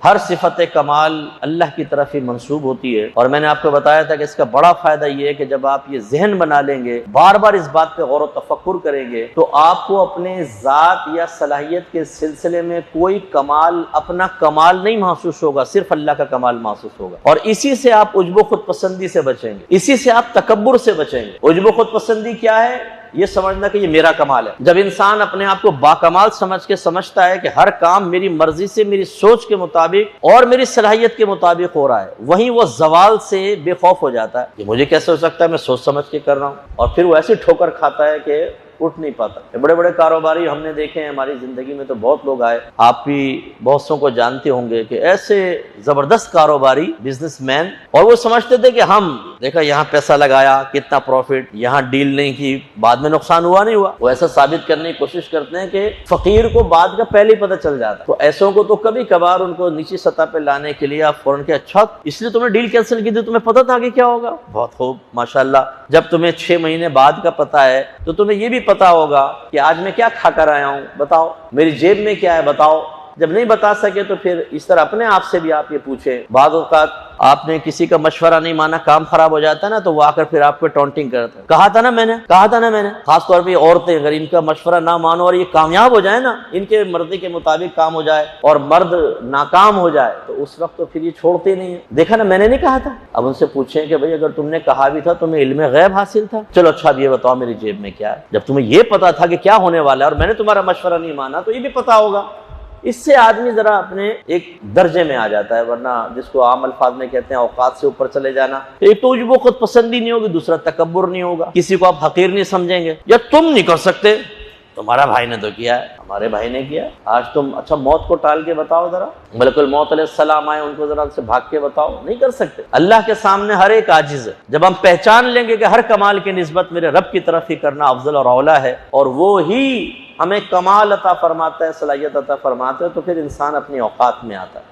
हर सिफत कमाल अल्लाह की तरफ ही मंसूब होती है। और मैंने आपको बताया था कि इसका बड़ा फायदा ये है कि जब आप ये जहन बना लेंगे, बार बार इस बात पे गौर व तफक्कुर करेंगे, तो आपको अपने ज़ात या सलाहियत के सिलसिले में कोई कमाल, अपना कमाल नहीं महसूस होगा, सिर्फ अल्लाह का कमाल महसूस होगा। और इसी से आप उज्ब खुद पसंदी से बचेंगे, इसी से आप तकब्बुर से बचेंगे। उज्ब खुद पसंदी क्या है? ये समझना कि ये मेरा कमाल है। जब इंसान अपने आप को बाकमाल समझ के समझता है कि हर काम मेरी मर्जी से, मेरी सोच के मुताबिक और मेरी सलाहियत के मुताबिक हो रहा है, वहीं वो जवाल से बेखौफ हो जाता है कि मुझे कैसे हो सकता है, मैं सोच समझ के कर रहा हूँ। और फिर वो ऐसी ठोकर खाता है कि उठ नहीं पाता। बड़े बड़े कारोबारी हमने देखे हैं हमारी जिंदगी में, तो बहुत लोग आए, आप भी बहुत सौ को जानते होंगे कि ऐसे जबरदस्त कारोबारी बिजनेसमैन, और वो समझते थे कि हम देखा यहाँ पैसा लगाया, कितना प्रॉफिट, यहाँ डील नहीं की, बाद में नुकसान हुआ नहीं हुआ। वो ऐसा साबित करने की कोशिश करते हैं कि फकीर को बाद का पहले ही पता चल जाता है। तो ऐसों को तो कभी कभार उनको नीची सतह पे लाने के लिए आप फौरन के, अच्छा इसलिए तुमने डील कैंसिल की थी, तुम्हें पता था आगे क्या होगा? बहुत खूब, माशाल्लाह। जब तुम्हें 6 महीने बाद का पता है तो तुम्हें ये भी पता होगा कि आज मैं क्या खाकर आया हूं, बताओ, मेरी जेब में क्या है, बताओ। जब नहीं बता सके तो फिर इस तरह अपने आप से भी आप ये पूछे। बाद औक़ात आपने किसी का मशवरा नहीं माना, काम खराब हो जाता है ना, तो वो आकर फिर आप पे टॉन्टिंग करता है, कहा था ना मैंने। खासतौर पर औरतें अगर इनका मशवरा ना मानो और ये कामयाब हो जाए ना, इनके मर्जी के मुताबिक काम हो जाए और मर्द नाकाम हो जाए, तो उस वक्त तो फिर ये छोड़ते नहीं है। देखा ना, मैंने नहीं कहा था। अब उनसे पूछें कि भाई अगर तुमने कहा भी था, तुम्हें इल्मे गैब हासिल था, चलो अच्छा अब ये बताओ मेरी जेब में क्या है। जब तुम्हें ये पता था कि क्या होने वाला है और मैंने तुम्हारा मशवरा नहीं माना, तो ये भी पता होगा। इससे आदमी जरा अपने एक दर्जे में आ जाता है, वरना जिसको आम अल्फाज में कहते हैं औकात से ऊपर चले जाना। एक तो वो खुद पसंदी नहीं होगी, दूसरा तकब्बुर नहीं होगा, किसी को आप हकीर नहीं समझेंगे। या तुम नहीं कर सकते, तुम्हारा भाई ने तो किया है, हमारे भाई ने किया, आज तुम अच्छा मौत को टाल के बताओ जरा, मलकुल मौत अलैहिस्सलाम आए, उनको जरा से भाग के बताओ, नहीं कर सकते। अल्लाह के सामने हर एक आजिज है। जब हम पहचान लेंगे कि हर कमाल की निस्बत मेरे रब की तरफ ही करना अफजल और औला है, और वो ही हमें कमाल अता फरमाता है, सलाहियत अता फरमाता है, तो फिर इंसान अपनी औकात में आता है।